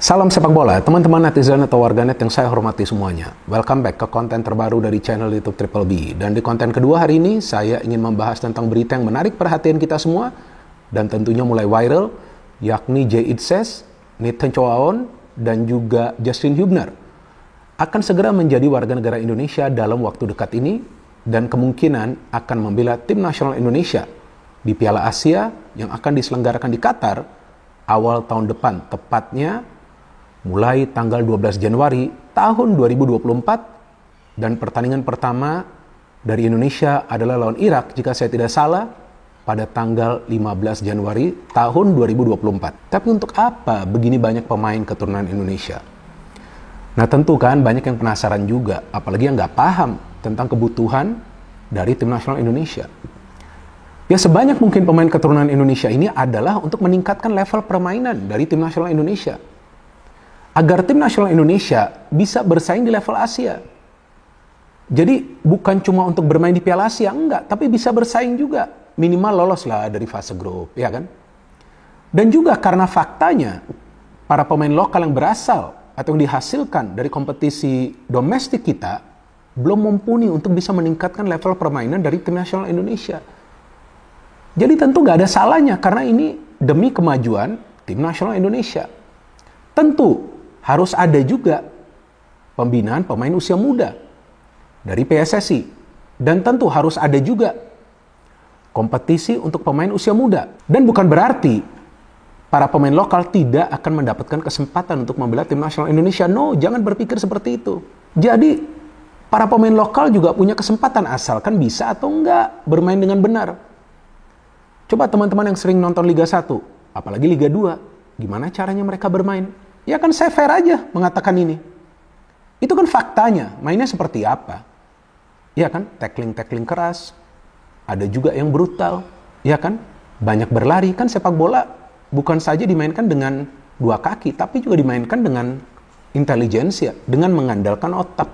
Salam sepak bola, teman-teman netizen atau warganet yang saya hormati semuanya. Welcome back ke konten terbaru dari channel YouTube Triple B. Dan di konten kedua hari ini, saya ingin membahas tentang berita yang menarik perhatian kita semua dan tentunya mulai viral, yakni Jay Itzes, Nathan Choaon, dan juga Justin Hubner akan segera menjadi warga negara Indonesia dalam waktu dekat ini dan kemungkinan akan membela tim nasional Indonesia di Piala Asia yang akan diselenggarakan di Qatar awal tahun depan, tepatnya mulai tanggal 12 Januari tahun 2024, dan pertandingan pertama dari Indonesia adalah lawan Irak jika saya tidak salah pada tanggal 15 Januari tahun 2024. Tapi untuk apa begini banyak pemain keturunan Indonesia? Nah tentu kan banyak yang penasaran juga, apalagi yang nggak paham tentang kebutuhan dari tim nasional Indonesia. Ya sebanyak mungkin pemain keturunan Indonesia ini adalah untuk meningkatkan level permainan dari tim nasional Indonesia, agar tim nasional Indonesia bisa bersaing di level Asia. Jadi bukan cuma untuk bermain di Piala Asia, enggak, tapi bisa bersaing juga. Minimal lolos lah dari fase grup, ya kan? Dan juga karena faktanya, para pemain lokal yang berasal atau yang dihasilkan dari kompetisi domestik kita, belum mumpuni untuk bisa meningkatkan level permainan dari tim nasional Indonesia. Jadi tentu nggak ada salahnya, karena ini demi kemajuan tim nasional Indonesia. Tentu harus ada juga pembinaan pemain usia muda dari PSSI. Dan tentu harus ada juga kompetisi untuk pemain usia muda. Dan bukan berarti para pemain lokal tidak akan mendapatkan kesempatan untuk membela tim nasional Indonesia. No, jangan berpikir seperti itu. Jadi, para pemain lokal juga punya kesempatan asalkan bisa atau enggak bermain dengan benar. Coba teman-teman yang sering nonton Liga 1, apalagi Liga 2, gimana caranya mereka bermain? Ya kan saya fair aja mengatakan ini. Itu kan faktanya, mainnya seperti apa. Ya kan, tackling keras. Ada juga yang brutal. Ya kan, banyak berlari. Kan sepak bola bukan saja dimainkan dengan dua kaki, tapi juga dimainkan dengan intelijensia, dengan mengandalkan otak.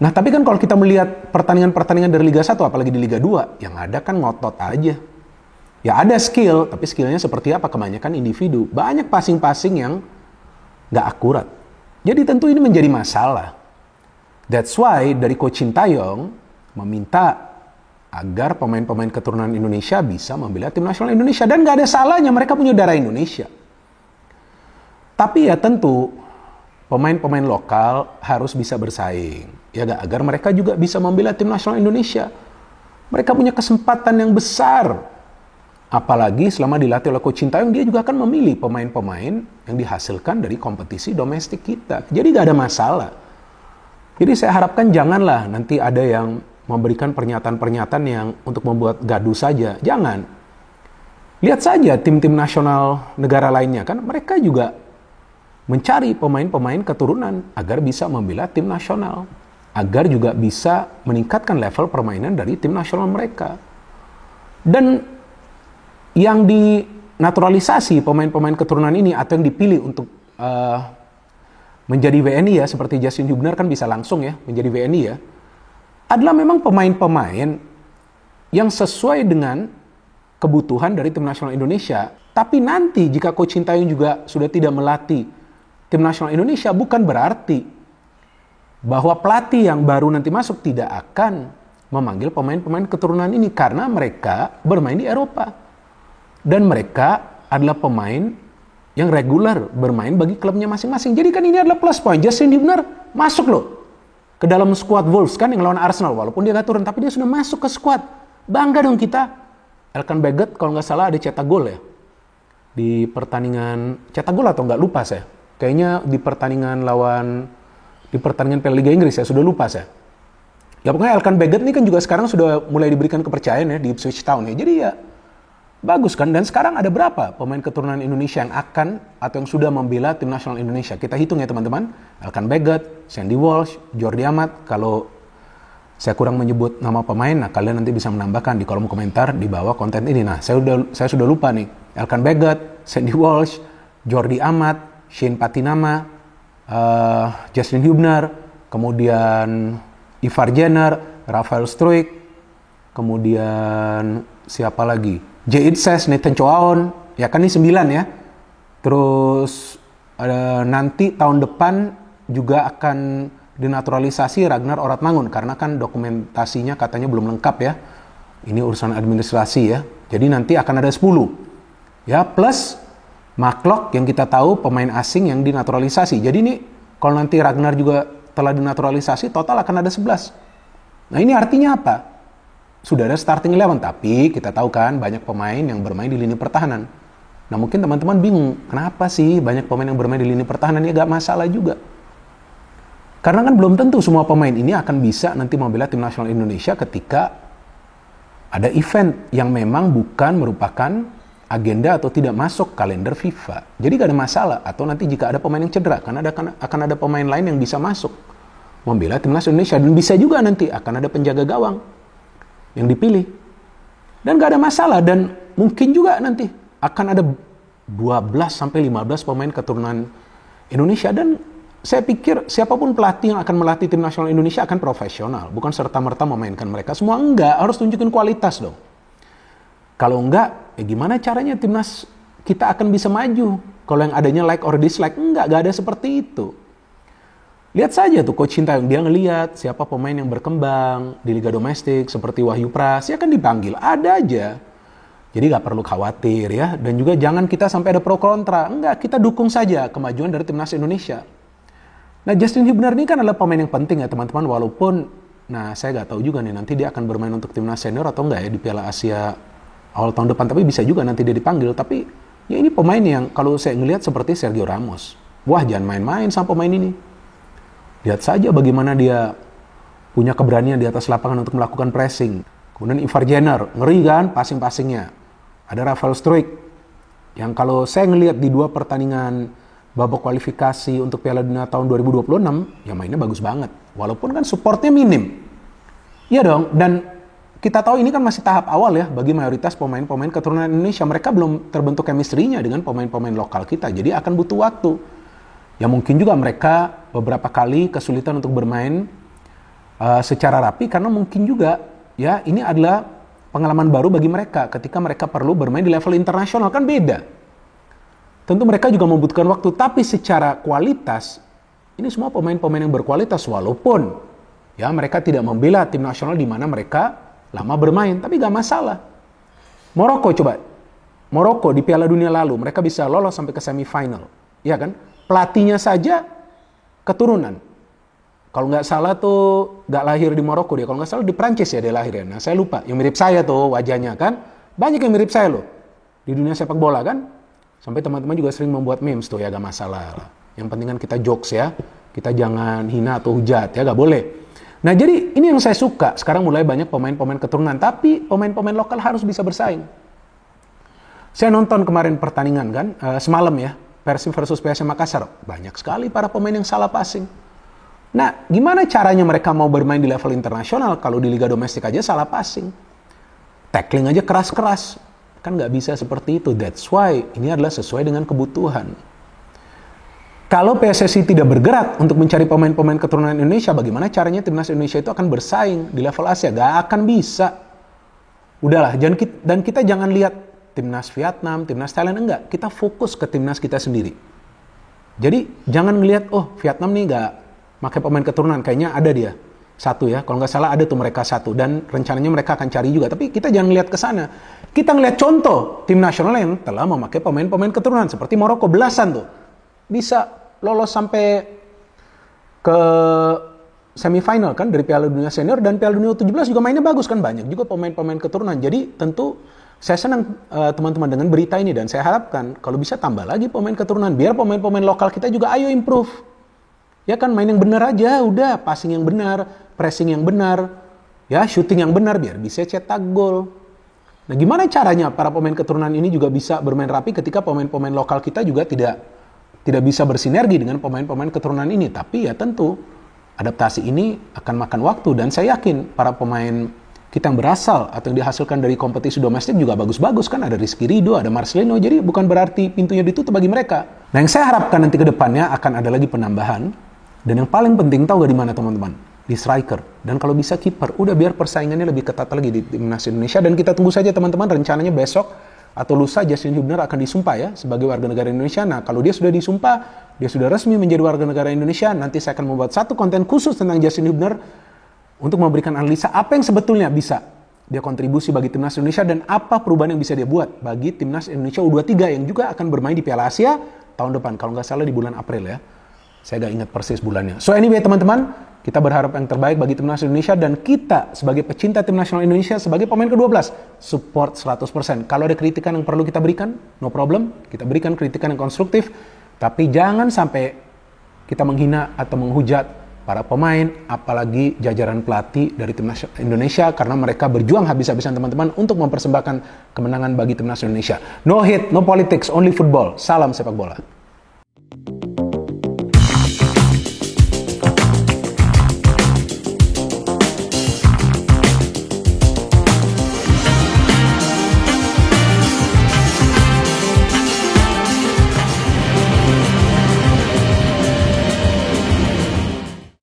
Nah tapi kan kalau kita melihat pertandingan-pertandingan dari Liga 1, apalagi di Liga 2, yang ada kan ngotot aja. Ya ada skill, tapi skillnya seperti apa? Kebanyakan individu. Banyak passing-passing yang nggak akurat. Jadi tentu ini menjadi masalah. That's why dari Coach Sintayong meminta agar pemain-pemain keturunan Indonesia bisa membela tim nasional Indonesia. Dan nggak ada salahnya, mereka punya darah Indonesia. Tapi ya tentu pemain-pemain lokal harus bisa bersaing. Ya agar mereka juga bisa membela tim nasional Indonesia. Mereka punya kesempatan yang besar. Apalagi selama dilatih oleh Coach Sintayong, dia juga akan memilih pemain-pemain yang dihasilkan dari kompetisi domestik kita. Jadi gak ada masalah. Jadi saya harapkan janganlah nanti ada yang memberikan pernyataan-pernyataan yang untuk membuat gaduh saja. Jangan. Lihat saja tim-tim nasional negara lainnya, kan mereka juga mencari pemain-pemain keturunan agar bisa membela tim nasional. Agar juga bisa meningkatkan level permainan dari tim nasional mereka. Dan yang dinaturalisasi pemain-pemain keturunan ini atau yang dipilih untuk menjadi WNI ya, seperti Justin Hubner kan bisa langsung ya menjadi WNI ya, adalah memang pemain-pemain yang sesuai dengan kebutuhan dari tim nasional Indonesia. Tapi nanti jika Coach Sintayong juga sudah tidak melatih tim nasional Indonesia, bukan berarti bahwa pelatih yang baru nanti masuk tidak akan memanggil pemain-pemain keturunan ini, karena mereka bermain di Eropa. Dan mereka adalah pemain yang reguler bermain bagi klubnya masing-masing. Jadi kan ini adalah plus point. Justin Hubner masuk loh ke dalam squad Wolves kan yang lawan Arsenal. Walaupun dia gak turun, tapi dia sudah masuk ke squad. Bangga dong kita. Elkan Baggett kalau nggak salah ada cetak gol ya. Di pertandingan, cetak gol atau nggak, lupa saya. Kayaknya di pertandingan Piala Liga Inggris ya, sudah lupa saya. Ya pokoknya Elkan Baggett ini kan juga sekarang sudah mulai diberikan kepercayaan ya di Ipswich Town ya. Jadi ya bagus kan, dan sekarang ada berapa pemain keturunan Indonesia yang akan atau yang sudah membela tim nasional Indonesia? Kita hitung ya teman-teman. Elkan Baggett, Sandy Walsh, Jordi Amat. Kalau saya kurang menyebut nama pemain, nah kalian nanti bisa menambahkan di kolom komentar di bawah konten ini. Nah, saya sudah lupa nih. Elkan Baggett, Sandy Walsh, Jordi Amat, Shane Patinama, Justin Hubner, kemudian Ivar Jenner, Rafael Struijk, kemudian siapa lagi? Jay Itzes, Nathan Choaon, ya kan ini 9 ya. Terus nanti tahun depan juga akan dinaturalisasi Ragnar Oratmangun, karena kan dokumentasinya katanya belum lengkap ya. Ini urusan administrasi ya. Jadi nanti akan ada 10. Ya, plus Maklok yang kita tahu pemain asing yang dinaturalisasi. Jadi ini kalau nanti Ragnar juga telah dinaturalisasi, total akan ada 11. Nah, ini artinya apa? Sudah ada starting 11, tapi kita tahu kan banyak pemain yang bermain di lini pertahanan. Nah, mungkin teman-teman bingung, kenapa sih banyak pemain yang bermain di lini pertahanan? Ya gak masalah juga. Karena kan belum tentu semua pemain ini akan bisa nanti membela tim nasional Indonesia ketika ada event yang memang bukan merupakan agenda atau tidak masuk kalender FIFA. Jadi gak ada masalah. Atau nanti jika ada pemain yang cedera, karena akan ada pemain lain yang bisa masuk membela timnas Indonesia. Dan bisa juga nanti akan ada penjaga gawang yang dipilih. Dan gak ada masalah. Dan mungkin juga nanti akan ada 12-15 pemain keturunan Indonesia. Dan saya pikir siapapun pelatih yang akan melatih tim nasional Indonesia akan profesional. Bukan serta-merta memainkan mereka semua. Enggak, harus tunjukin kualitas dong. Kalau enggak, ya gimana caranya timnas kita akan bisa maju? Kalau yang adanya like or dislike, enggak ada seperti itu. Lihat saja tuh Coach Sintayong, dia ngelihat siapa pemain yang berkembang di liga domestik seperti Wahyu Pras, ya kan dipanggil, ada aja. Jadi gak perlu khawatir ya. Dan juga jangan kita sampai ada pro kontra. Enggak, kita dukung saja kemajuan dari timnas Indonesia. Nah, Justin Hubner ini kan adalah pemain yang penting ya teman-teman, walaupun saya nggak tahu juga nih nanti dia akan bermain untuk timnas senior atau enggak ya di Piala Asia awal tahun depan, tapi bisa juga nanti dia dipanggil. Tapi ya ini pemain yang kalau saya ngelihat seperti Sergio Ramos. Wah, jangan main-main sama pemain ini. Lihat saja bagaimana dia punya keberanian di atas lapangan untuk melakukan pressing. Kemudian Ivar Jenner, ngeri kan passing-passingnya. Ada Rafael Struijk yang kalau saya ngelihat di 2 pertandingan babak kualifikasi untuk Piala Dunia tahun 2026, ya mainnya bagus banget. Walaupun kan supportnya minim. Iya dong, dan kita tahu ini kan masih tahap awal ya bagi mayoritas pemain-pemain keturunan Indonesia. Mereka belum terbentuk chemistry-nya dengan pemain-pemain lokal kita, jadi akan butuh waktu. Ya mungkin juga mereka beberapa kali kesulitan untuk bermain secara rapi, karena mungkin juga ya ini adalah pengalaman baru bagi mereka ketika mereka perlu bermain di level internasional, kan beda. Tentu mereka juga membutuhkan waktu, tapi secara kualitas, ini semua pemain-pemain yang berkualitas, walaupun ya mereka tidak membela tim nasional di mana mereka lama bermain, tapi gak masalah. Maroko coba, Maroko di Piala Dunia lalu, mereka bisa lolos sampai ke semifinal, ya kan? Pelatihnya saja keturunan. Kalau nggak salah tuh nggak lahir di Maroko dia, kalau nggak salah di Prancis ya dia lahirnya. Nah saya lupa, yang mirip saya tuh wajahnya kan, banyak yang mirip saya loh di dunia sepak bola kan. Sampai teman-teman juga sering membuat memes tuh ya, gak masalah lah. Yang penting kan kita jokes ya. Kita jangan hina atau hujat ya, gak boleh. Nah jadi ini yang saya suka. Sekarang mulai banyak pemain-pemain keturunan. Tapi pemain-pemain lokal harus bisa bersaing. Saya nonton kemarin pertandingan kan. Semalam ya. Persib versus PSM Makassar. Banyak sekali para pemain yang salah passing. Nah gimana caranya mereka mau bermain di level internasional kalau di liga domestik aja salah passing? Tackling aja keras-keras. Kan nggak bisa seperti itu. That's why ini adalah sesuai dengan kebutuhan. Kalau PSSI tidak bergerak untuk mencari pemain-pemain keturunan Indonesia, bagaimana caranya timnas Indonesia itu akan bersaing di level Asia? Gak akan bisa. Udahlah, dan kita jangan lihat timnas Vietnam, timnas Thailand, enggak. Kita fokus ke timnas kita sendiri. Jadi jangan ngelihat, oh Vietnam nih nggak pakai pemain keturunan, kayaknya ada dia. Satu ya, kalau nggak salah ada tuh mereka satu, dan rencananya mereka akan cari juga. Tapi kita jangan lihat ke sana. Kita ngelihat contoh tim nasional yang telah memakai pemain-pemain keturunan seperti Maroko, belasan tuh bisa lolos sampai ke semifinal kan dari Piala Dunia Senior, dan Piala Dunia U17 juga mainnya bagus kan, banyak juga pemain-pemain keturunan. Jadi tentu saya senang teman-teman dengan berita ini, dan saya harapkan kalau bisa tambah lagi pemain keturunan biar pemain-pemain lokal kita juga ayo improve. Ya kan, main yang benar aja, udah passing yang benar, pressing yang benar, ya shooting yang benar biar bisa cetak gol. Nah, gimana caranya para pemain keturunan ini juga bisa bermain rapi ketika pemain-pemain lokal kita juga tidak bisa bersinergi dengan pemain-pemain keturunan ini? Tapi ya tentu adaptasi ini akan makan waktu, dan saya yakin para pemain kita yang berasal atau yang dihasilkan dari kompetisi domestik juga bagus-bagus kan, ada Rizky Ridho, ada Marcelino, jadi bukan berarti pintunya ditutup bagi mereka. Nah, yang saya harapkan nanti ke depannya akan ada lagi penambahan. Dan yang paling penting, tahu gak di mana teman-teman? Di striker. Dan kalau bisa kiper. Udah biar persaingannya lebih ketat lagi di timnas Indonesia. Dan kita tunggu saja teman-teman, rencananya besok atau lusa Justin Hubner akan disumpah ya sebagai warga negara Indonesia. Nah, kalau dia sudah disumpah, dia sudah resmi menjadi warga negara Indonesia, nanti saya akan membuat satu konten khusus tentang Justin Hubner untuk memberikan analisa apa yang sebetulnya bisa dia kontribusi bagi timnas Indonesia dan apa perubahan yang bisa dia buat bagi timnas Indonesia U23 yang juga akan bermain di Piala Asia tahun depan. Kalau nggak salah di bulan April ya. Saya nggak ingat persis bulannya. So anyway teman-teman, kita berharap yang terbaik bagi timnas Indonesia dan kita sebagai pecinta tim nasional Indonesia sebagai pemain ke-12 support 100%. Kalau ada kritikan yang perlu kita berikan, no problem. Kita berikan kritikan yang konstruktif, tapi jangan sampai kita menghina atau menghujat para pemain, apalagi jajaran pelatih dari timnas Indonesia karena mereka berjuang habis-habisan teman-teman untuk mempersembahkan kemenangan bagi timnas Indonesia. No hate, no politics, only football. Salam sepak bola.